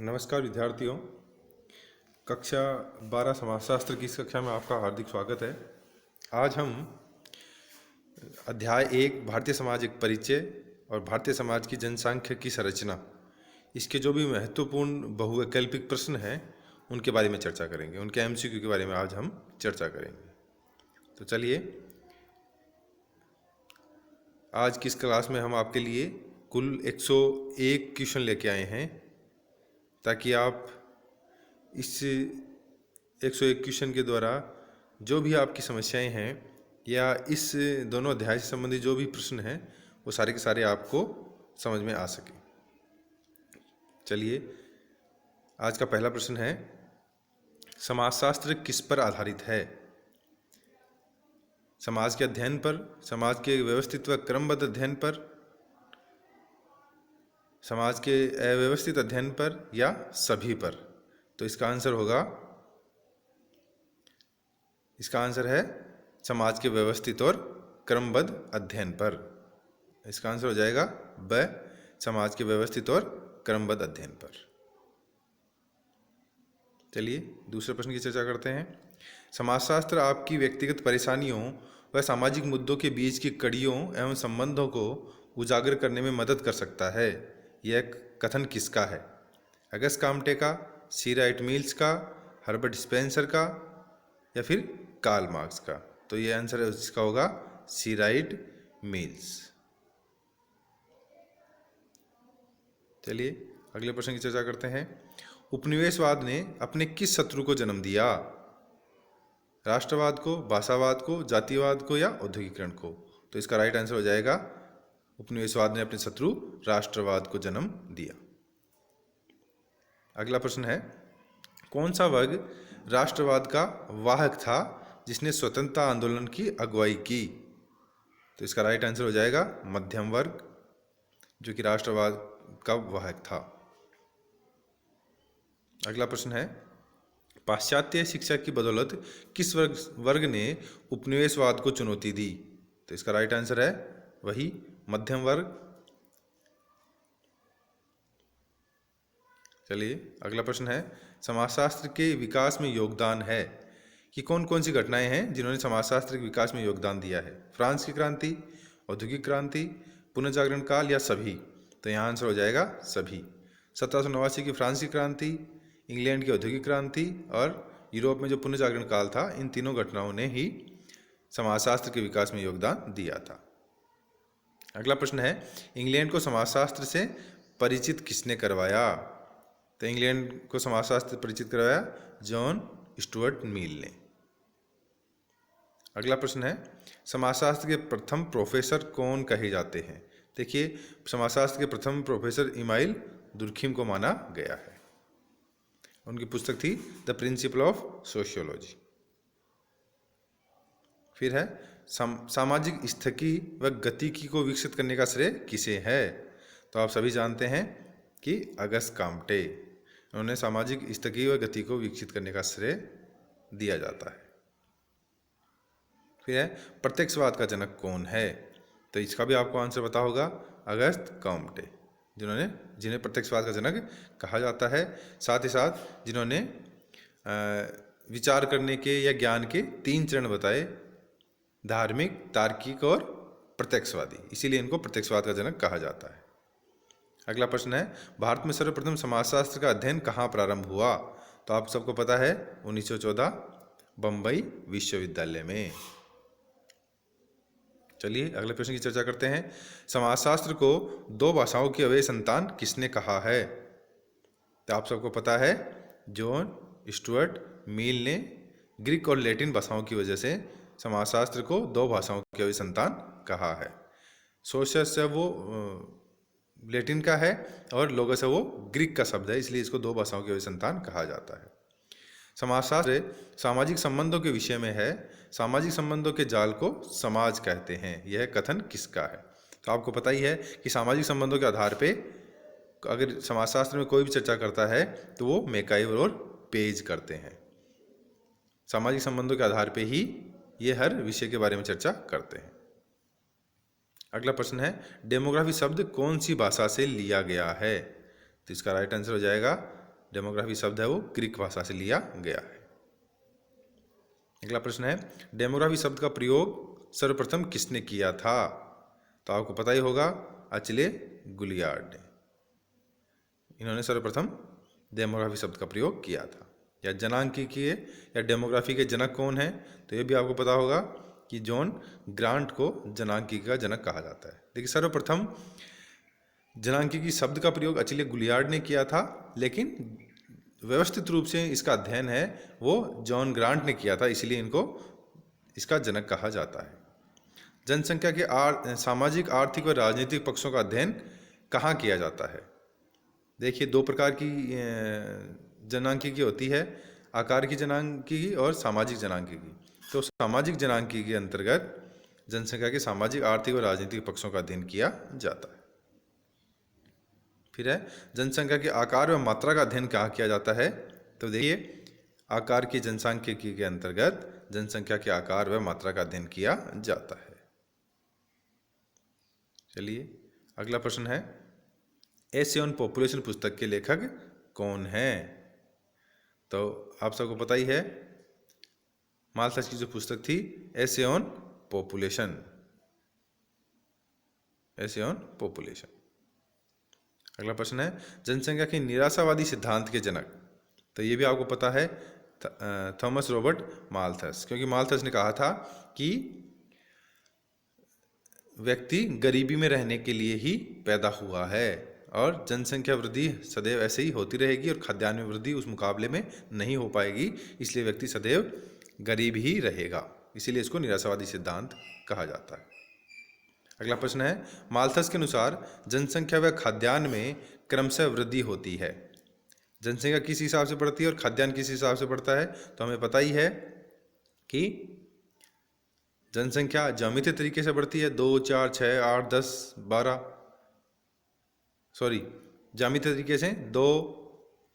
नमस्कार विद्यार्थियों। कक्षा 12 समाजशास्त्र की इस कक्षा में आपका हार्दिक स्वागत है। आज हम अध्याय 1 भारतीय समाज एक परिचय और भारतीय समाज की जनसांख्यिकी संरचना, इसके जो भी महत्वपूर्ण बहुवैकल्पिक प्रश्न हैं उनके बारे में चर्चा करेंगे। उनके एमसीक्यू के बारे में आज हम चर्चा करेंगे। तो चलिए, आज की इस क्लास में हम आपके लिए कुल 101 क्वेश्चन लेके आए हैं, ताकि आप इस 101 क्वेश्चन के द्वारा जो भी आपकी समस्याएं हैं या इस दोनों अध्याय से संबंधित जो भी प्रश्न हैं वो सारे के सारे आपको समझ में आ सके। चलिए, आज का पहला प्रश्न है, समाजशास्त्र किस पर आधारित है? समाज के अध्ययन पर, समाज के व्यवस्थित व क्रमबद्ध अध्ययन पर, समाज के अव्यवस्थित अध्ययन पर या सभी पर? तो इसका आंसर है समाज के व्यवस्थित और क्रमबद्ध अध्ययन पर। इसका आंसर हो जाएगा ब, समाज के व्यवस्थित और क्रमबद्ध अध्ययन पर। चलिए दूसरे प्रश्न की चर्चा करते हैं। समाजशास्त्र आपकी व्यक्तिगत परेशानियों व सामाजिक मुद्दों के बीच की कड़ियों एवं संबंधों को उजागर करने में मदद कर सकता है। यह कथन किसका है? अगस्त काम्टे का, सी राइट मिल्स का, हर्बर्ट स्पेंसर का या फिर कार्ल मार्क्स का? तो ये आंसर है इसका होगा सी राइट मिल्स। चलिए अगले प्रश्न की चर्चा करते हैं। उपनिवेशवाद ने अपने किस शत्रु को जन्म दिया? राष्ट्रवाद को, भाषावाद को, जातिवाद को या औद्योगिकरण को? तो इसका राइट आंसर हो जाएगा उपनिवेशवाद ने अपने शत्रु राष्ट्रवाद को जन्म दिया। अगला प्रश्न है, कौन सा वर्ग राष्ट्रवाद का वाहक था जिसने स्वतंत्रता आंदोलन की अगुवाई की? तो इसका राइट आंसर हो जाएगा मध्यम वर्ग, जो कि राष्ट्रवाद का वाहक था। अगला प्रश्न है, पाश्चात्य शिक्षा की बदौलत किस वर्ग ने उपनिवेशवाद को चुनौती दी? तो इसका राइट आंसर है वही मध्यम वर्ग। चलिए अगला प्रश्न है, समाजशास्त्र के विकास में योगदान है कि कौन कौन सी घटनाएं हैं जिन्होंने समाजशास्त्र के विकास में योगदान दिया है? फ्रांस की क्रांति, औद्योगिक क्रांति, पुनर्जागरण काल या सभी? तो यहाँ आंसर हो जाएगा सभी। 1789 की फ्रांस की क्रांति, इंग्लैंड की औद्योगिक क्रांति और यूरोप में जो पुनर्जागरण काल था, इन तीनों घटनाओं ने ही समाजशास्त्र के विकास में योगदान दिया था। अगला प्रश्न है, इंग्लैंड को समाजशास्त्र से परिचित किसने करवाया? तो इंग्लैंड को समाजशास्त्र से परिचित करवाया जॉन स्टुअर्ट मिल ने। अगला प्रश्न है, समाजशास्त्र के प्रथम प्रोफेसर कौन कहे जाते हैं? देखिए, समाजशास्त्र के प्रथम प्रोफेसर इमाइल दुर्खिम को माना गया है। उनकी पुस्तक थी द प्रिंसिपल ऑफ सोशियोलॉजी। फिर है, सामाजिक स्थिति व गतिकी को विकसित करने का श्रेय किसे है? तो आप सभी जानते हैं कि अगस्त काम्टे, उन्होंने सामाजिक स्थिति व गति को विकसित करने का श्रेय दिया जाता है। फिर है, प्रत्यक्षवाद का जनक कौन है? तो इसका भी आपको आंसर पता होगा, अगस्त काम्टे, जिन्हें प्रत्यक्षवाद का जनक कहा जाता है। साथ ही साथ जिन्होंने विचार करने के या ज्ञान के 3 चरण बताए, धार्मिक, तार्किक और प्रत्यक्षवादी, इसीलिए इनको प्रत्यक्षवाद का जनक कहा जाता है। अगला प्रश्न है, भारत में सर्वप्रथम समाजशास्त्र का अध्ययन कहाँ प्रारंभ हुआ? तो आप सबको पता है 1914 बंबई विश्वविद्यालय में। चलिए अगले प्रश्न की चर्चा करते हैं। समाजशास्त्र को 2 भाषाओं की अवैध संतान किसने कहा है? तो आप सबको पता है जॉन स्टुअर्ट मिल ने ग्रीक और लैटिन भाषाओं की वजह से समाजशास्त्र को 2 भाषाओं की अवैध संतान कहा है। सोशस है वो लैटिन का है और लोगस है वो ग्रीक का शब्द है, इसलिए इसको 2 भाषाओं की अवैध संतान कहा जाता है। समाजशास्त्र सामाजिक संबंधों के विषय में है। सामाजिक संबंधों के जाल को समाज कहते हैं। यह कथन किसका है? तो आपको पता ही है कि सामाजिक संबंधों के आधार पे अगर समाजशास्त्र में कोई भी चर्चा करता है तो वो मैकाइवर और पेज करते हैं। सामाजिक संबंधों के आधार पे ही ये हर विषय के बारे में चर्चा करते हैं। अगला प्रश्न है, डेमोग्राफी शब्द कौन सी भाषा से लिया गया है? तो इसका राइट आंसर हो जाएगा डेमोग्राफी शब्द है वो ग्रीक भाषा से लिया गया है। अगला प्रश्न है, डेमोग्राफी शब्द का प्रयोग सर्वप्रथम किसने किया था? तो आपको पता ही होगा, अचले गुलियार्ड ने। इन्होंने सर्वप्रथम डेमोग्राफी शब्द का प्रयोग किया था। या जनांकीय या डेमोग्राफी के जनक कौन है? तो ये भी आपको पता होगा कि जॉन ग्रांट को जनांकीय का जनक कहा जाता है। देखिए, सर्वप्रथम जनांकीय शब्द का प्रयोग अचले गुलियार्ड ने किया था, लेकिन व्यवस्थित रूप से इसका अध्ययन है वो जॉन ग्रांट ने किया था, इसलिए इनको इसका जनक कहा जाता है। जनसंख्या के सामाजिक, आर्थिक व राजनीतिक पक्षों का अध्ययन कहाँ किया जाता है? देखिए, दो प्रकार की जनांकीय होती है, आकार की जनांकीय और सामाजिक जनांकीय। तो सामाजिक जनांकीय के अंतर्गत जनसंख्या के सामाजिक, आर्थिक और राजनीतिक पक्षों का अध्ययन किया जाता है। फिर है, जनसंख्या के आकार व मात्रा का अध्ययन कहाँ किया जाता है? तो देखिए, आकार की जनसांख्यिकी के अंतर्गत जनसंख्या के आकार व मात्रा का अध्ययन किया जाता है। चलिए, अगला प्रश्न है, एसे ऑन पॉपुलेशन पुस्तक के लेखक कौन हैं? तो आप सबको पता ही है, माल्थस की जो पुस्तक थी, essay on population, essay on population. अगला प्रश्न है, जनसंख्या के निराशावादी सिद्धांत के जनक? तो ये भी आपको पता है, थॉमस रॉबर्ट माल्थस, क्योंकि माल्थस ने कहा था कि व्यक्ति गरीबी में रहने के लिए ही पैदा हुआ है और जनसंख्या वृद्धि सदैव ऐसे ही होती रहेगी और खाद्यान्न में वृद्धि उस मुकाबले में नहीं हो पाएगी, इसलिए व्यक्ति सदैव गरीब ही रहेगा, इसीलिए इसको निराशावादी सिद्धांत कहा जाता है। अगला प्रश्न है, माल्थस के अनुसार जनसंख्या व खाद्यान्न में क्रमशः वृद्धि होती है। जनसंख्या किस हिसाब से बढ़ती है और खाद्यान्न किस हिसाब से बढ़ता है? तो हमें पता ही है कि जनसंख्या ज्यामितीय तरीके से बढ़ती है, 2, 4, 6, 8, 10, 12, ज्यामितीय तरीके से 2,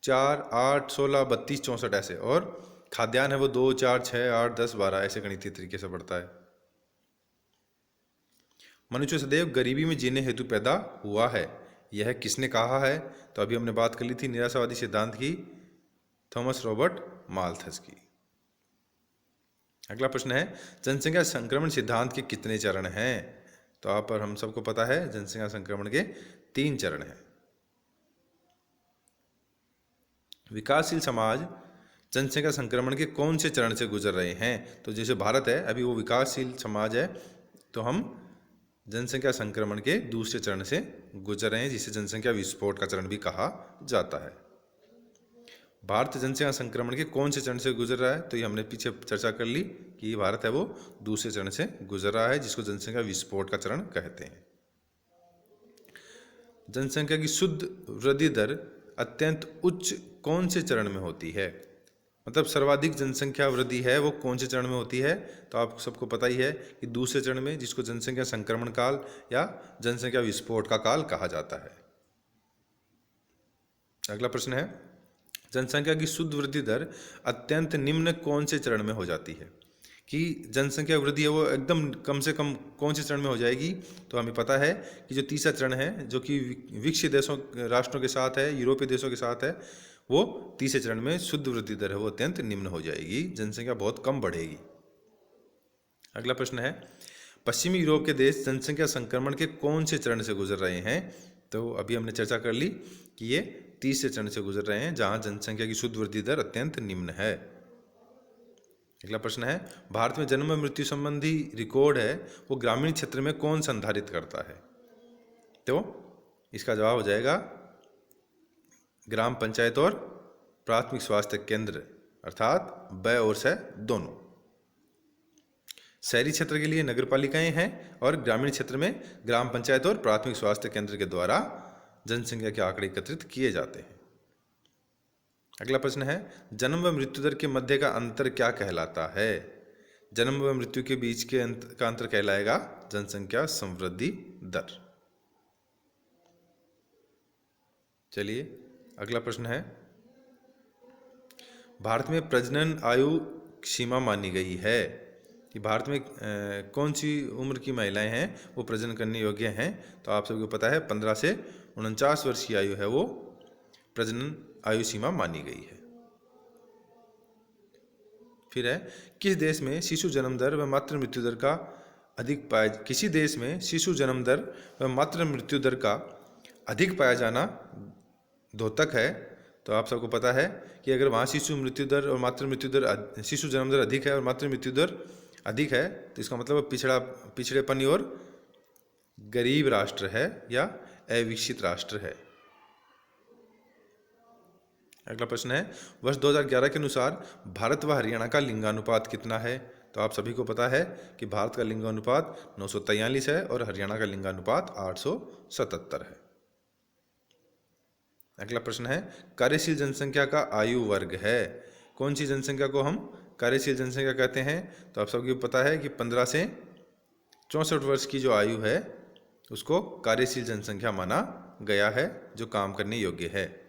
4, 8, 16, 32, 64 ऐसे, और खाद्यान्न है वो 2, 4, 6, 8, 10, 12 ऐसे गणितीय तरीके से बढ़ता है। मनुष्य सदैव गरीबी में जीने हेतु पैदा हुआ है, यह किसने कहा है? तो अभी हमने बात कर ली थी निराशावादी सिद्धांत की, थॉमस रॉबर्ट माल्थस की। अगला प्रश्न है, जनसंख्या संक्रमण सिद्धांत के कितने चरण हैं? तो आप पर हम सबको पता है, जनसंख्या संक्रमण के 3 चरण हैं। विकासशील समाज जनसंख्या संक्रमण के कौन से चरण से गुजर रहे हैं? तो जैसे भारत है, अभी वो विकासशील समाज है, तो हम जनसंख्या संक्रमण के दूसरे चरण से गुजर रहे हैं, जिसे जनसंख्या विस्फोट का चरण भी कहा जाता है। भारत जनसंख्या संक्रमण के कौन से चरण से गुजर रहा है? तो ये हमने पीछे चर्चा कर ली कि भारत है वो दूसरे चरण से गुजर रहा है, जिसको जनसंख्या विस्फोट का चरण कहते हैं। जनसंख्या की शुद्ध वृद्धि दर अत्यंत उच्च कौन से चरण में होती है? मतलब सर्वाधिक जनसंख्या वृद्धि है वो कौन से चरण में होती है? तो आप सबको पता ही है कि दूसरे चरण में, जिसको जनसंख्या संक्रमण काल या जनसंख्या विस्फोट का काल कहा जाता है। अगला प्रश्न है, जनसंख्या की शुद्ध वृद्धि दर अत्यंत निम्न कौन से चरण में हो जाती है? कि जनसंख्या वृद्धि है वो एकदम कम से कम कौन से चरण में हो जाएगी? तो हमें पता है कि जो तीसरा चरण है, जो कि विकसित देशों, राष्ट्रों के साथ है, यूरोपीय देशों के साथ है, वो तीसरे चरण में शुद्ध वृद्धि दर है वो अत्यंत निम्न हो जाएगी, जनसंख्या बहुत कम बढ़ेगी। अगला प्रश्न है, पश्चिमी यूरोप के देश जनसंख्या संक्रमण के कौन से चरण से गुजर रहे हैं? तो अभी हमने चर्चा कर ली कि ये तीसरे चरण से गुजर रहे हैं, जहां जनसंख्या की शुद्ध वृद्धि दर अत्यंत निम्न है। अगला प्रश्न है, भारत में जन्म मृत्यु संबंधी रिकॉर्ड है वो ग्रामीण क्षेत्र में कौन संधारित करता है? तो इसका जवाब हो जाएगा ग्राम पंचायत और प्राथमिक स्वास्थ्य केंद्र, अर्थात ब और स दोनों। शहरी क्षेत्र के लिए नगर पालिकाएं हैं और ग्रामीण क्षेत्र में ग्राम पंचायत और प्राथमिक स्वास्थ्य केंद्र के द्वारा जनसंख्या के आंकड़े एकत्रित किए जाते हैं। अगला प्रश्न है, जन्म व मृत्यु दर के मध्य का अंतर क्या कहलाता है? जन्म व मृत्यु के बीच के का अंतर कहलाएगा जनसंख्या संवृद्धि दर। चलिए, अगला प्रश्न है, भारत में प्रजनन आयु सीमा मानी गई है कि भारत में कौन सी उम्र की महिलाएं हैं वो प्रजनन करने योग्य हैं? तो आप सबको पता है 15 से 49 वर्ष की आयु है वो प्रजनन आयु सीमा मानी गई है। फिर है, किस देश में शिशु जन्म दर व मातृ मृत्यु दर का किसी देश में शिशु जन्म दर व मातृ मृत्यु दर का अधिक पाया जाना द्योतक है। तो आप सबको पता है कि अगर वहाँ शिशु मृत्यु दर और मातृ मृत्यु दर, शिशु जन्म दर अधिक है और मातृ मृत्यु दर अधिक है, तो इसका मतलब पिछड़ेपन की ओर गरीब राष्ट्र है या अविकसित राष्ट्र है। अगला प्रश्न है, वर्ष 2011 के अनुसार भारत व हरियाणा का लिंगानुपात कितना है? तो आप सभी को पता है कि भारत का लिंगानुपात 943 है और हरियाणा का लिंगानुपात 877 है। अगला प्रश्न है, कार्यशील जनसंख्या का आयु वर्ग है। कौन सी जनसंख्या को हम कार्यशील जनसंख्या कहते हैं? तो आप सबको पता है कि 15 से 64 वर्ष की जो आयु है उसको कार्यशील जनसंख्या माना गया है, जो काम करने योग्य है।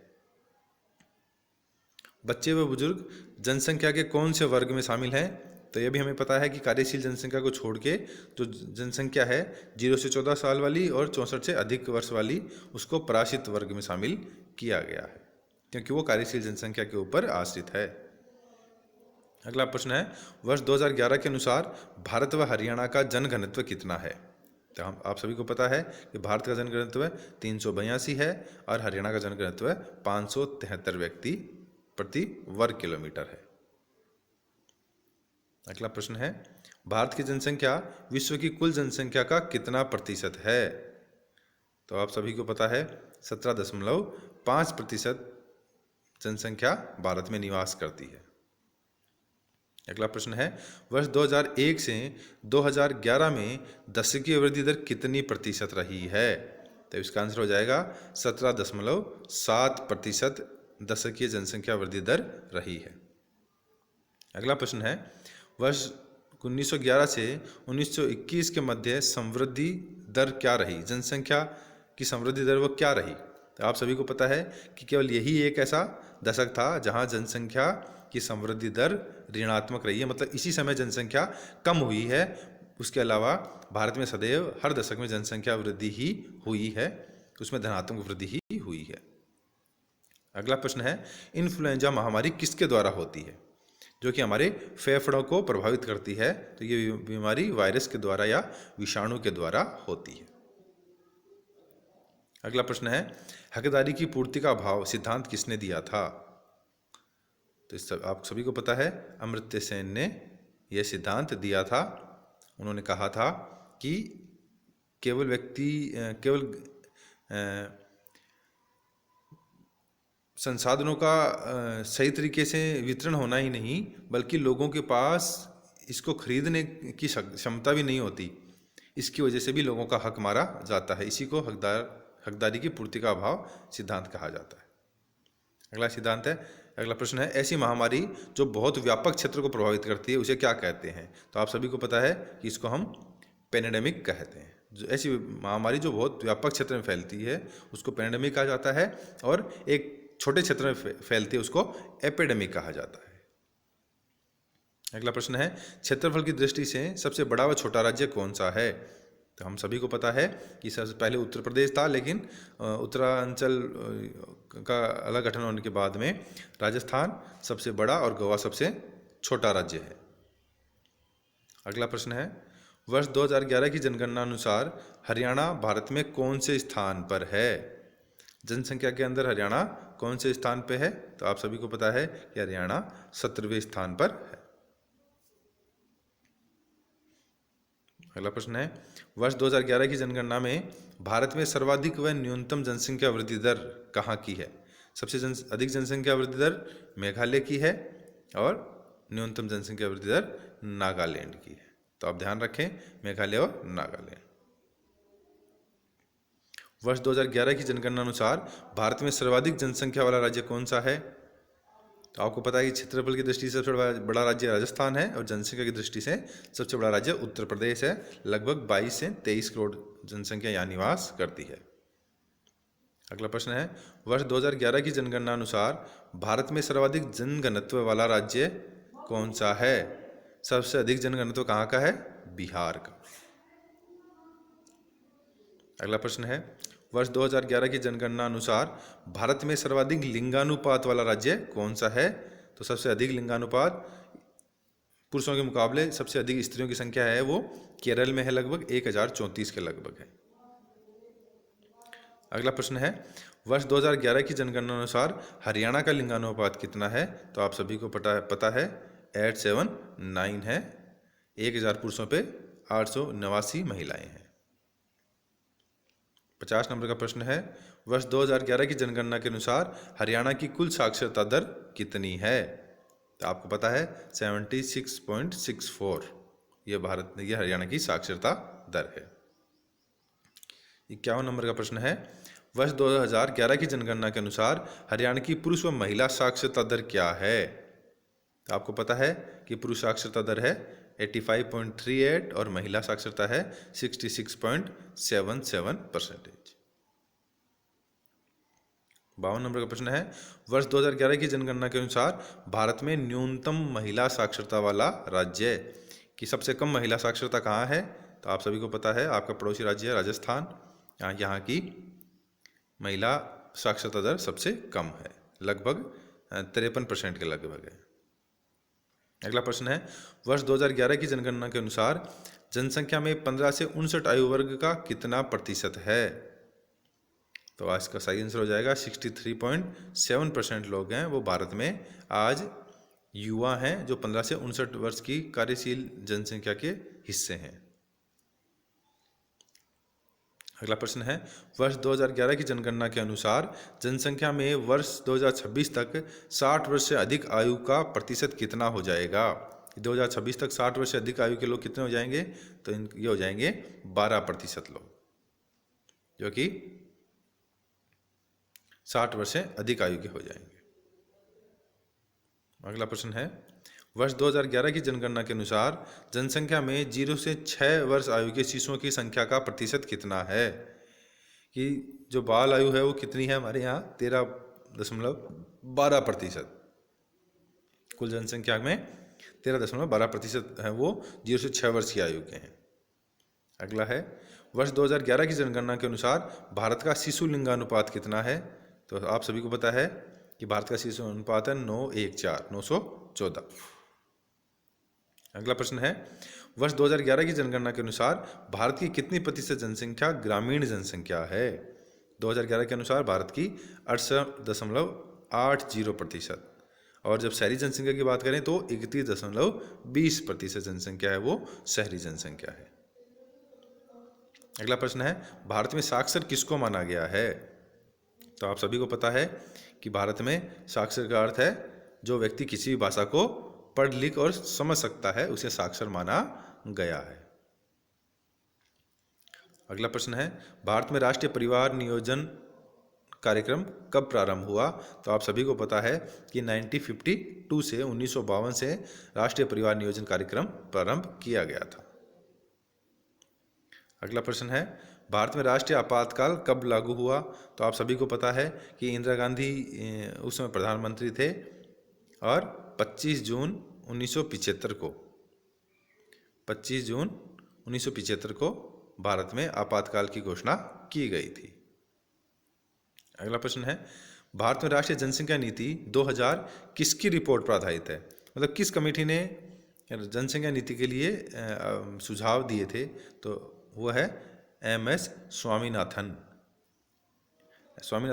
बच्चे व बुजुर्ग जनसंख्या के कौन से वर्ग में शामिल हैं? तो यह भी हमें पता है कि कार्यशील जनसंख्या को छोड़ के जो जनसंख्या है 0 से 14 साल वाली और 64 से अधिक वर्ष वाली, उसको पराश्रित वर्ग में शामिल किया गया है, क्योंकि वो कार्यशील जनसंख्या के ऊपर आश्रित है। अगला प्रश्न है, वर्ष 2011 के अनुसार भारत व हरियाणा का जनघनत्व कितना है? तो आप सभी को पता है कि भारत का जनघनत्व 382 है और हरियाणा का जनघनत्व 573 व्यक्ति प्रति वर्ग किलोमीटर है। अगला प्रश्न है, भारत की जनसंख्या विश्व की कुल जनसंख्या का कितना प्रतिशत है? तो आप सभी को पता है 17.5% जनसंख्या भारत में निवास करती है। अगला प्रश्न है, वर्ष 2001 से 2011 में दशकीय वृद्धि दर कितनी प्रतिशत रही है? तो इसका आंसर हो जाएगा 17.7% दशकीय जनसंख्या वृद्धि दर रही है। अगला प्रश्न है, वर्ष 1911 से 1921 के मध्य समवृद्धि दर क्या रही? जनसंख्या की समवृद्धि दर वो क्या रही? तो आप सभी को पता है कि केवल यही एक ऐसा दशक था जहां जनसंख्या की समवृद्धि दर ऋणात्मक रही है, मतलब इसी समय जनसंख्या कम हुई है। उसके अलावा भारत में सदैव हर दशक में जनसंख्या वृद्धि ही हुई है, उसमें धनात्मक वृद्धि ही हुई है। अगला प्रश्न है, इन्फ्लुएंजा महामारी किसके द्वारा होती है? जो कि हमारे फेफड़ों को प्रभावित करती है। तो ये बीमारी वायरस के द्वारा या विषाणु के द्वारा होती है। अगला प्रश्न है, हकदारी की पूर्ति का अभाव सिद्धांत किसने दिया था? तो आप सभी को पता है अमर्त्य सेन ने यह सिद्धांत दिया था। उन्होंने कहा था कि केवल संसाधनों का सही तरीके से वितरण होना ही नहीं, बल्कि लोगों के पास इसको खरीदने की क्षमता भी नहीं होती, इसकी वजह से भी लोगों का हक मारा जाता है। इसी को हकदारी की पूर्ति का अभाव सिद्धांत कहा जाता है। अगला प्रश्न है, ऐसी महामारी जो बहुत व्यापक क्षेत्र को प्रभावित करती है उसे क्या कहते हैं? तो आप सभी को पता है कि इसको हम पेंडेमिक कहते हैं। जो ऐसी महामारी जो बहुत व्यापक क्षेत्र में फैलती है उसको पेंडेमिक कहा जाता है, और एक छोटे क्षेत्र में फैलती है उसको एपिडेमिक कहा जाता है। अगला प्रश्न है, क्षेत्रफल की दृष्टि से सबसे बड़ा व छोटा राज्य कौन सा है? तो हम सभी को पता है कि सबसे पहले उत्तर प्रदेश था, लेकिन उत्तरांचल का अलग गठन होने के बाद में राजस्थान सबसे बड़ा और गोवा सबसे छोटा राज्य है। अगला प्रश्न है, वर्ष 2011 की जनगणना अनुसार हरियाणा भारत में कौन से स्थान पर है? जनसंख्या के अंदर हरियाणा कौन से स्थान पे है? तो आप सभी को पता है कि हरियाणा 17वें स्थान पर है। अगला प्रश्न है, वर्ष 2011 की जनगणना में भारत में सर्वाधिक व न्यूनतम जनसंख्या वृद्धि दर कहाँ की है? सबसे अधिक जनसंख्या वृद्धि दर मेघालय की है और न्यूनतम जनसंख्या वृद्धि दर नागालैंड की है। तो आप ध्यान रखें, मेघालय और नागालैंड। वर्ष 2011 की जनगणना अनुसार भारत में सर्वाधिक जनसंख्या वाला राज्य कौन सा है? तो आपको पता है कि क्षेत्रफल की दृष्टि से सबसे बड़ा राज्य राजस्थान है और जनसंख्या की दृष्टि से सबसे बड़ा राज्य उत्तर प्रदेश है। लगभग 22 से 23 करोड़ जनसंख्या यहाँ निवास करती है। अगला प्रश्न है, वर्ष 2011 की जनगणना अनुसार भारत में सर्वाधिक जनघनत्व वाला राज्य कौन सा है? सबसे अधिक जनघनत्व कहाँ का है? बिहार का। अगला प्रश्न है, वर्ष 2011 की जनगणना अनुसार भारत में सर्वाधिक लिंगानुपात वाला राज्य कौन सा है? तो सबसे अधिक लिंगानुपात पुरुषों के मुकाबले सबसे अधिक स्त्रियों की संख्या है वो केरल में है, लगभग 1034 के लगभग है। अगला प्रश्न है, वर्ष 2011 की जनगणना अनुसार हरियाणा का लिंगानुपात कितना है? तो आप सभी को पता है 879 है। 1000 पुरुषों पे 889 महिलाएं हैं। 50 नंबर का प्रश्न है, वर्ष 2011 की जनगणना के अनुसार हरियाणा की कुल साक्षरता दर कितनी है? तो आपको पता है 76.64। ये हरियाणा की साक्षरता दर है। 51 नंबर का प्रश्न है, वर्ष 2011 की जनगणना के अनुसार हरियाणा की पुरुष व महिला साक्षरता दर क्या है? तो आपको पता है कि पुरुष साक्षरता दर है 85.38 और महिला साक्षरता है 66.77%। 52 नंबर का प्रश्न है, वर्ष 2011 की जनगणना के अनुसार भारत में न्यूनतम महिला साक्षरता वाला राज्य की सबसे कम महिला साक्षरता कहाँ है? तो आप सभी को पता है आपका पड़ोसी राज्य है राजस्थान। यहाँ की महिला साक्षरता दर सबसे कम है, लगभग 53% के लगभग है। अगला प्रश्न है, वर्ष 2011 की जनगणना के अनुसार जनसंख्या में 15 से 59 आयु वर्ग का कितना प्रतिशत है? तो आज का सही आंसर हो जाएगा 63.7% लोग हैं वो भारत में आज युवा हैं जो 15 से 59 वर्ष की कार्यशील जनसंख्या के हिस्से हैं। अगला प्रश्न है, वर्ष 2011 की जनगणना के अनुसार जनसंख्या में वर्ष 2026 तक 60 वर्ष से अधिक आयु का प्रतिशत कितना हो जाएगा? 2026 तक 60 वर्ष से अधिक आयु के लोग कितने हो जाएंगे? तो ये हो जाएंगे 12% लोग, जो कि 60 वर्ष से अधिक आयु के हो जाएंगे। अगला प्रश्न है, वर्ष 2011 की जनगणना के अनुसार जनसंख्या में 0 से 6 वर्ष आयु के शिशुओं की संख्या का प्रतिशत कितना है? कि जो बाल आयु है वो कितनी है हमारे यहाँ? 13.12%। कुल जनसंख्या में 13.12% है वो 0 से 6 वर्ष की आयु के हैं। अगला है, वर्ष 2011 की जनगणना के अनुसार भारत का शिशु लिंगानुपात कितना है? तो आप सभी को पता है कि भारत का शिशु अनुपात है 914। अगला प्रश्न है, वर्ष 2011 की जनगणना के अनुसार भारत की कितनी प्रतिशत जनसंख्या ग्रामीण जनसंख्या है? 2011 के अनुसार भारत की 68.80%, और जब शहरी जनसंख्या की बात करें तो 31.20% जनसंख्या है वो शहरी जनसंख्या है। अगला प्रश्न है, भारत में साक्षर किसको माना गया है? तो आप सभी को पता है कि भारत में साक्षर का अर्थ है जो व्यक्ति किसी भी भाषा को पढ़ लिख और समझ सकता है उसे साक्षर माना गया है। अगला प्रश्न है, भारत में राष्ट्रीय परिवार नियोजन कार्यक्रम कब प्रारंभ हुआ? तो आप सभी को पता है कि 1952 से 1952 से राष्ट्रीय परिवार नियोजन कार्यक्रम प्रारंभ किया गया था। अगला प्रश्न है, भारत में राष्ट्रीय आपातकाल कब लागू हुआ? तो आप सभी को पता है कि इंदिरा गांधी उस समय प्रधानमंत्री थे और 25 जून 1975 को भारत में आपातकाल की घोषणा की गई थी। अगला प्रश्न है, भारत में राष्ट्रीय जनसंख्या नीति 2000 किसकी रिपोर्ट पर आधारित है? मतलब किस कमेटी ने जनसंख्या नीति के लिए सुझाव दिए थे? तो वो है MS स्वामीनाथन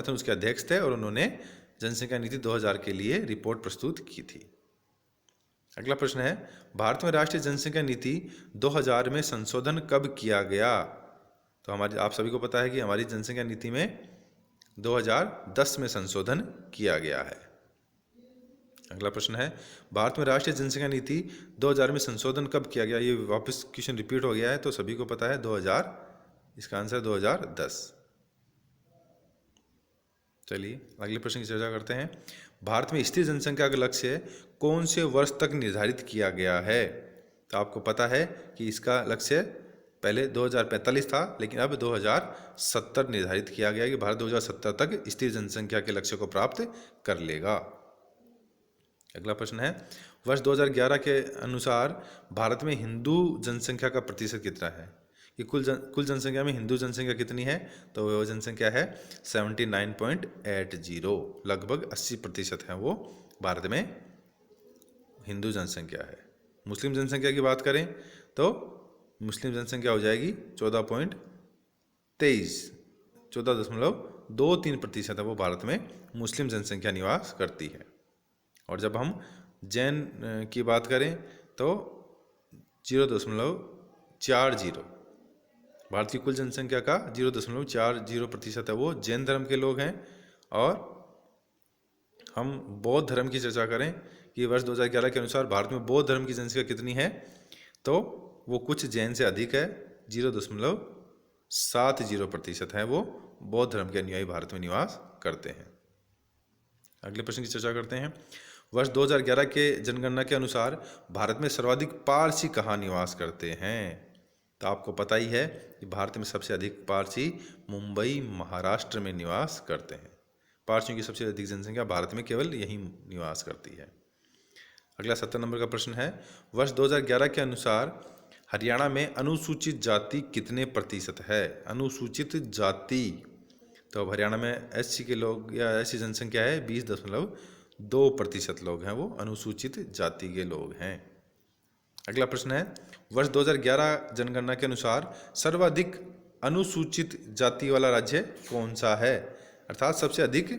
उसके अध्यक्ष थे और उन्होंने जनसंख्या नीति 2000 के लिए रिपोर्ट प्रस्तुत की थी। अगला प्रश्न है, भारत में राष्ट्रीय जनसंख्या नीति 2000 में संशोधन कब किया गया? तो आप सभी को पता है कि हमारी जनसंख्या नीति में 2010 में संशोधन किया गया है। अगला प्रश्न है, भारत में राष्ट्रीय जनसंख्या नीति 2000 में संशोधन कब किया गया? ये वापस क्वेश्चन रिपीट हो गया है तो सभी को पता है 2000, इसका आंसर 2010। चलिए अगले प्रश्न की चर्चा करते हैं। भारत में स्थिर जनसंख्या का लक्ष्य कौन से वर्ष तक निर्धारित किया गया है? तो आपको पता है कि इसका लक्ष्य पहले 2045 था लेकिन अब 2070 निर्धारित किया गया है कि भारत 2070 तक स्थिर जनसंख्या के लक्ष्य को प्राप्त कर लेगा। अगला प्रश्न है, वर्ष 2011 के अनुसार भारत में हिंदू जनसंख्या का प्रतिशत कितना है? कि कुल जनसंख्या में हिंदू जनसंख्या कितनी है, तो वो जनसंख्या है 79.80, लगभग 80% है वो भारत में हिंदू जनसंख्या है। मुस्लिम जनसंख्या की बात करें तो मुस्लिम जनसंख्या हो जाएगी 14.23% है वो भारत में मुस्लिम जनसंख्या निवास करती है। और जब हम जैन की बात करें तो 0.40, भारत की कुल जनसंख्या का 0.40% है वो जैन धर्म के लोग हैं। और हम बौद्ध धर्म की चर्चा करें कि वर्ष 2011 के अनुसार भारत में बौद्ध धर्म की जनसंख्या कितनी है, तो वो कुछ जैन से अधिक है, 0.70% है वो बौद्ध धर्म के अनुयायी भारत में निवास करते हैं। अगले प्रश्न की चर्चा करते हैं। वर्ष 2011 के जनगणना के अनुसार भारत में सर्वाधिक पारसी कहाँ निवास करते हैं, तो आपको पता ही है कि भारत में सबसे अधिक पारसी मुंबई महाराष्ट्र में निवास करते हैं। पारसियों की सबसे अधिक जनसंख्या भारत में केवल यहीं निवास करती है। अगला 70 नंबर का प्रश्न है। वर्ष 2011 के अनुसार हरियाणा में अनुसूचित जाति कितने प्रतिशत है? अनुसूचित जाति, तो अब हरियाणा में एससी के लोग या ऐसी जनसंख्या है 20.2% लोग हैं वो अनुसूचित जाति के लोग हैं। अगला प्रश्न है। वर्ष 2011 जनगणना के अनुसार सर्वाधिक अनुसूचित जाति वाला राज्य कौन सा है, अर्थात सबसे अधिक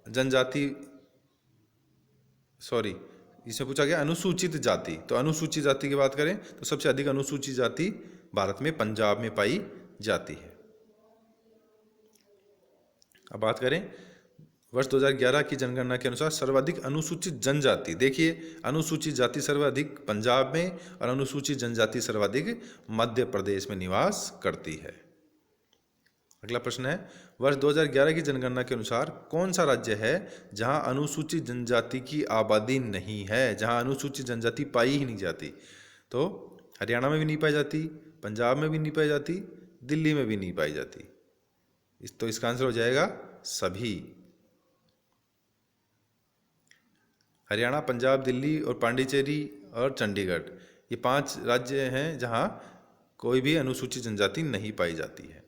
जनजाति, सॉरी इसमें पूछा गया अनुसूचित जाति, तो अनुसूचित जाति की बात करें तो सबसे अधिक अनुसूचित जाति भारत में पंजाब में पाई जाती है। अब बात करें वर्ष 2011 की जनगणना के अनुसार सर्वाधिक अनुसूचित जनजाति, देखिए अनुसूचित जाति सर्वाधिक पंजाब में और अनुसूचित जनजाति सर्वाधिक मध्य प्रदेश में निवास करती है। अगला प्रश्न है। वर्ष 2011 की जनगणना के अनुसार कौन सा राज्य है जहां अनुसूचित जनजाति की आबादी नहीं है, जहां अनुसूचित जनजाति पाई ही नहीं जाती, तो हरियाणा में भी नहीं पाई जाती, पंजाब में भी नहीं पाई जाती, दिल्ली में भी नहीं पाई जाती, तो इसका आंसर हो जाएगा सभी। हरियाणा, पंजाब, दिल्ली और पांडिचेरी और चंडीगढ़, ये 5 राज्य हैं जहां कोई भी अनुसूचित जनजाति नहीं पाई जाती है।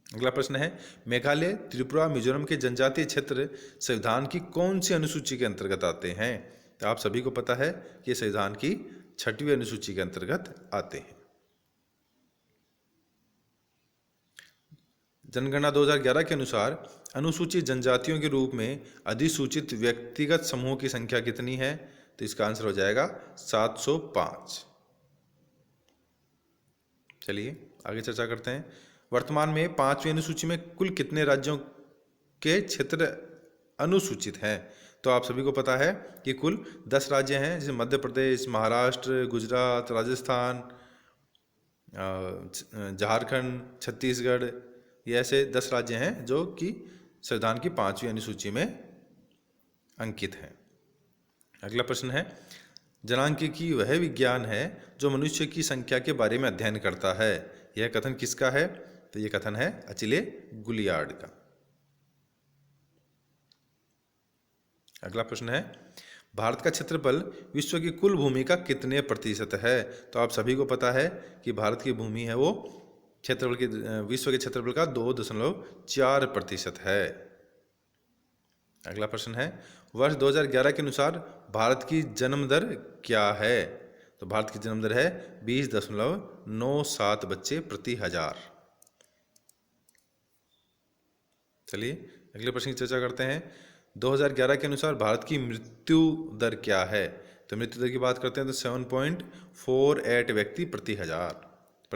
अगला प्रश्न है। मेघालय, त्रिपुरा, मिजोरम के जनजातीय क्षेत्र संविधान की कौन सी अनुसूची के अंतर्गत आते हैं, तो आप सभी को पता है कि संविधान की 6वीं अनुसूची के अंतर्गत आते हैं। जनगणना 2011 के अनुसार अनुसूचित जनजातियों के रूप में अधिसूचित व्यक्तिगत समूहों की संख्या कितनी है, तो इसका आंसर हो जाएगा 705। चलिए आगे चर्चा करते हैं। वर्तमान में 5वीं अनुसूची में कुल कितने राज्यों के क्षेत्र अनुसूचित हैं, तो आप सभी को पता है कि कुल 10 राज्य हैं, जैसे मध्य प्रदेश, महाराष्ट्र, गुजरात, राजस्थान, झारखंड, छत्तीसगढ़, ये ऐसे 10 राज्य हैं जो कि संविधान की 5वीं अनुसूची में अंकित हैं। अगला प्रश्न है। जनांकिकी वह विज्ञान है जो मनुष्य की संख्या के बारे में अध्ययन करता है, यह कथन किसका है, तो यह कथन है अचिले गुलियार्ड का। अगला प्रश्न है। भारत का क्षेत्रफल विश्व की कुल भूमि का कितने प्रतिशत है, तो आप सभी को पता है कि भारत की भूमि है वो क्षेत्रफल के विश्व के क्षेत्रफल का 2.4% है। अगला प्रश्न है। वर्ष 2011 के अनुसार भारत की जन्म दर क्या है, तो भारत की जन्म दर है 20.97 बच्चे प्रति 1000। चलिए अगले प्रश्न की चर्चा करते हैं। 2011 के अनुसार भारत की मृत्यु दर क्या है, तो मृत्यु दर की बात करते हैं तो 7.48 व्यक्ति प्रति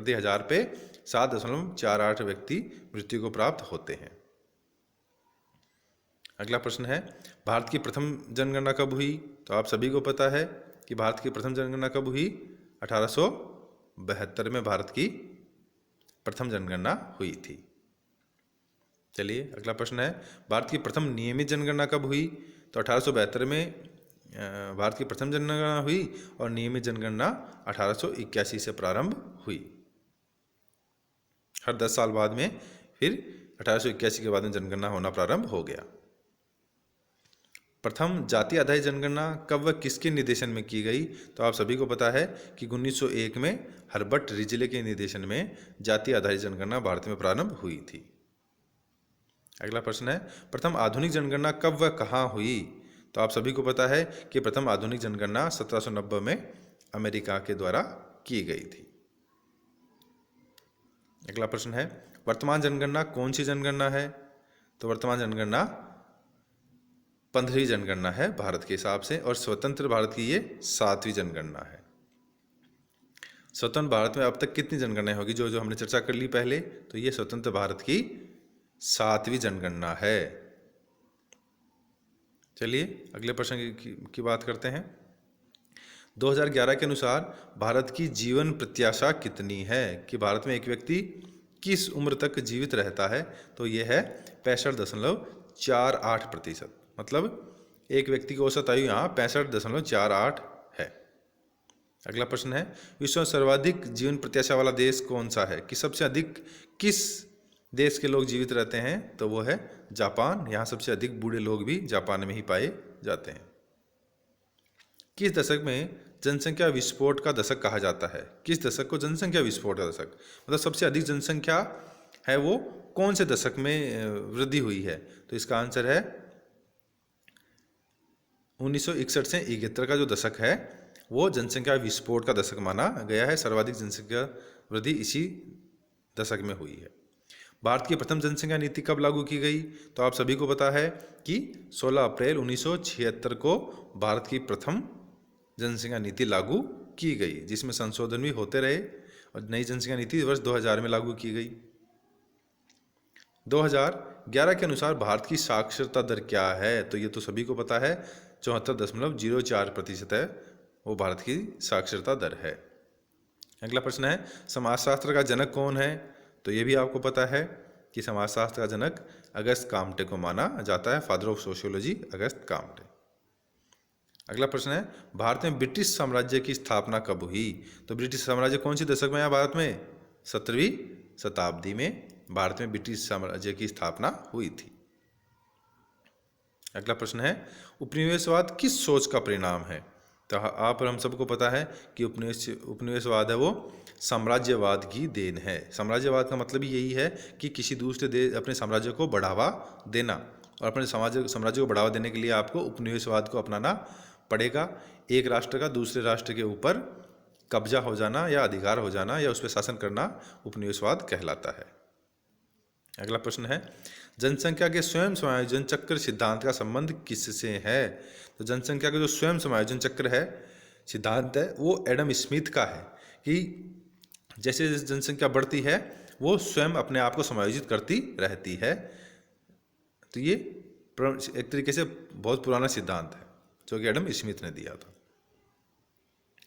1000 पे 7.48 व्यक्ति मृत्यु को प्राप्त होते हैं। अगला प्रश्न है। भारत की प्रथम जनगणना कब हुई, तो आप सभी को पता है कि भारत की प्रथम जनगणना कब हुई, 1872 में भारत की प्रथम जनगणना हुई थी। चलिए अगला प्रश्न है। भारत की प्रथम नियमित जनगणना कब हुई, तो 1872 में भारत की प्रथम जनगणना हुई और नियमित जनगणना 1881 से प्रारंभ हुई। हर 10 साल बाद में फिर 1881 के बाद में जनगणना होना प्रारंभ हो गया। प्रथम जाति आधारित जनगणना कब व किसके निर्देशन में की गई? तो आप सभी को पता है कि 1901 में हर्बर्ट रिजले के निर्देशन में जाति आधारित जनगणना भारत में प्रारंभ हुई थी। अगला प्रश्न है, प्रथम आधुनिक जनगणना कब व कहाँ हुई? तो आप सभी को पता है कि प्रथम आधुनिक जनगणना 1790 में अमेरिका के द्वारा की गई थी। अगला प्रश्न है, वर्तमान जनगणना कौन सी जनगणना है? तो वर्तमान जनगणना 15वीं जनगणना है भारत के हिसाब से, और स्वतंत्र भारत की ये 7वीं जनगणना है। स्वतंत्र भारत में अब तक कितनी जनगणना होगी? जो हमने चर्चा कर ली पहले, तो ये स्वतंत्र भारत की 7वीं जनगणना है। चलिए अगले प्रश्न की बात करते हैं। 2011 के अनुसार भारत की जीवन प्रत्याशा कितनी है? कि भारत में एक व्यक्ति किस उम्र तक जीवित रहता है? तो यह है 65.48%। मतलब एक व्यक्ति की औसत आयु यहाँ 65.48 है। अगला प्रश्न है, विश्व में सर्वाधिक जीवन प्रत्याशा वाला देश कौन सा है? कि सबसे अधिक किस देश के लोग जीवित रहते हैं? तो वो है जापान। यहाँ सबसे अधिक बूढ़े लोग भी जापान में ही पाए जाते हैं। किस दशक में जनसंख्या विस्फोट का दशक कहा जाता है? किस दशक को जनसंख्या विस्फोट का दशक, मतलब सबसे अधिक जनसंख्या है वो कौन से दशक में वृद्धि हुई है? तो इसका आंसर है 1961 से 71 का जो दशक है वो जनसंख्या विस्फोट का दशक माना गया है। सर्वाधिक जनसंख्या वृद्धि इसी दशक में हुई है। भारत की प्रथम जनसंख्या नीति कब लागू की गई? तो आप सभी को पता है कि 16 अप्रैल 1976 को भारत की प्रथम जनसंख्या नीति लागू की गई, जिसमें संशोधन भी होते रहे और नई जनसंख्या नीति वर्ष 2000 में लागू की गई। 2011 के अनुसार भारत की साक्षरता दर क्या है? तो ये तो सभी को पता है, 74.04% है वो भारत की साक्षरता दर है। अगला प्रश्न है, समाजशास्त्र का जनक कौन है? तो ये भी आपको पता है कि समाजशास्त्र का जनक अगस्त काम्टे को माना जाता है। Father of sociology Auguste Comte. अगला प्रश्न है, भारत में ब्रिटिश साम्राज्य की स्थापना कब हुई? तो ब्रिटिश साम्राज्य कौन सी दशक में आया भारत में? 17वीं शताब्दी में भारत में ब्रिटिश साम्राज्य की स्थापना हुई थी। अगला प्रश्न है, उपनिवेशवाद किस सोच का परिणाम है? तो आप और हम सबको पता है कि उपनिवेशवाद है वो साम्राज्यवाद की देन है। साम्राज्यवाद का मतलब यही है कि किसी दूसरे देश अपने साम्राज्य को बढ़ावा देना, और अपने साम्राज्य को बढ़ावा देने के लिए आपको उपनिवेशवाद को अपनाना पड़ेगा। एक राष्ट्र का दूसरे राष्ट्र के ऊपर कब्जा हो जाना या अधिकार हो जाना या उस पर शासन करना उपनिवेशवाद कहलाता है। अगला प्रश्न है, जनसंख्या के स्वयं समायोजन चक्र सिद्धांत का संबंध किससे है? तो जनसंख्या का जो स्वयं समायोजन चक्र है सिद्धांत है वो एडम स्मिथ का है, कि जैसे जनसंख्या बढ़ती है वो स्वयं अपने आप को समायोजित करती रहती है। तो ये एक तरीके से बहुत पुराना सिद्धांत है जो कि एडम स्मिथ ने दिया था।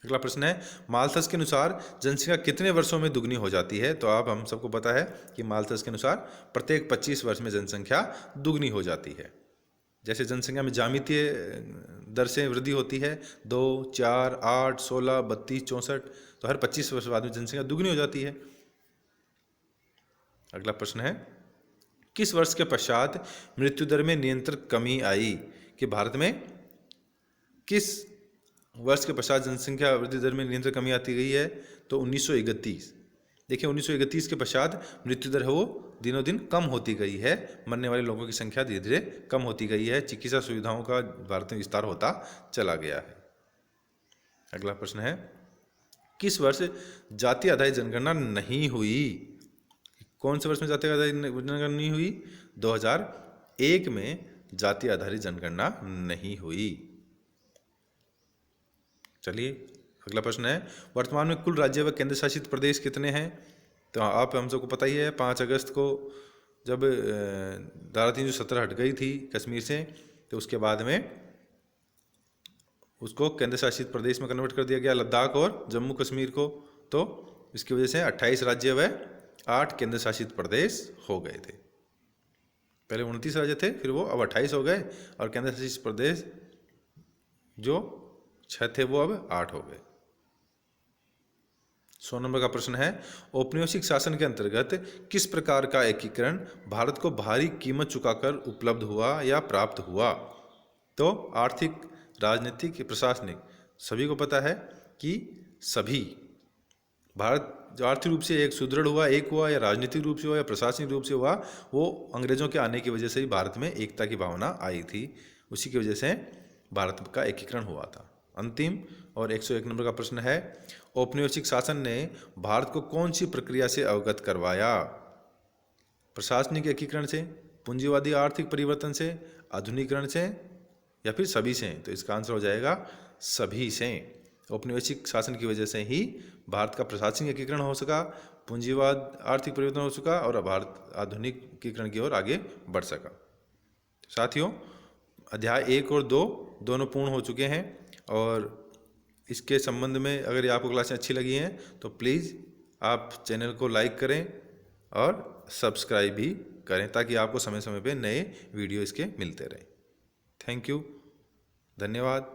अगला प्रश्न है, माल्थस के अनुसार जनसंख्या कितने वर्षों में दुगनी हो जाती है? तो आप हम सबको पता है कि माल्थस के अनुसार प्रत्येक 25 वर्ष में जनसंख्या दुगनी हो जाती है। जैसे जनसंख्या में ज्यामितीय दर से वृद्धि होती है, 2, 4, 8, 16, 32, 64, तो हर 25 वर्ष बाद में जनसंख्या दुगनी हो जाती है। अगला प्रश्न है, किस वर्ष के पश्चात मृत्यु दर में निरंतर कमी आई? कि भारत में किस वर्ष के पश्चात जनसंख्या वृद्धि दर में निरंतर कमी आती गई है? तो 1931। देखिए 1931 के पश्चात मृत्यु दर है वो दिनों दिन कम होती गई है, मरने वाले लोगों की संख्या धीरे धीरे कम होती गई है, चिकित्सा सुविधाओं का भारत में विस्तार होता चला गया है। अगला प्रश्न है, किस वर्ष जाति आधारित जनगणना नहीं हुई? कौन से वर्ष में जाति आधारित जनगणना नहीं हुई? 2001 में जाति आधारित जनगणना नहीं हुई। चलिए अगला प्रश्न है, वर्तमान में कुल राज्य व केंद्र शासित प्रदेश कितने हैं? तो आप हम सबको पता ही है 5 अगस्त को जब धारा 317 हट गई थी कश्मीर से, तो उसके बाद में उसको केंद्र शासित प्रदेश में कन्वर्ट कर दिया गया, लद्दाख और जम्मू कश्मीर को। तो इसकी वजह से 28 राज्य व 8 केंद्र शासित प्रदेश हो गए थे। पहले 29 राज्य थे, फिर वो अब 28 हो गए, और केंद्र शासित प्रदेश जो 6 थे वो अब 8 हो गए। 100 नंबर का प्रश्न है, औपनिवेशिक शासन के अंतर्गत किस प्रकार का एकीकरण भारत को भारी कीमत चुकाकर उपलब्ध हुआ या प्राप्त हुआ? तो आर्थिक, राजनीतिक, प्रशासनिक, सभी को पता है कि सभी भारत जो आर्थिक रूप से एक सुदृढ़ हुआ, एक हुआ, या राजनीतिक रूप से हुआ या प्रशासनिक रूप से हुआ, वो अंग्रेजों के आने की वजह से ही भारत में एकता की भावना आई थी। उसी की वजह से भारत का एकीकरण हुआ था। अंतिम और 101 नंबर का प्रश्न है, औपनिवेशिक शासन ने भारत को कौन सी प्रक्रिया से अवगत करवाया? प्रशासनिक एकीकरण से, पूंजीवादी आर्थिक परिवर्तन से, आधुनिकीकरण से, या फिर सभी से? तो इसका आंसर हो जाएगा सभी से। औपनिवेशिक शासन की वजह से ही भारत का प्रशासनिक एकीकरण हो सका, पूंजीवाद आर्थिक परिवर्तन हो सका और भारत आधुनिकीकरण की ओर आगे बढ़ सका। साथियों, अध्याय 1 और 2 दोनों पूर्ण हो चुके हैं, और इसके संबंध में अगर आपको क्लासें अच्छी लगी हैं तो प्लीज़ आप चैनल को लाइक करें और सब्सक्राइब भी करें, ताकि आपको समय समय पे नए वीडियो इसके मिलते रहें। थैंक यू, धन्यवाद।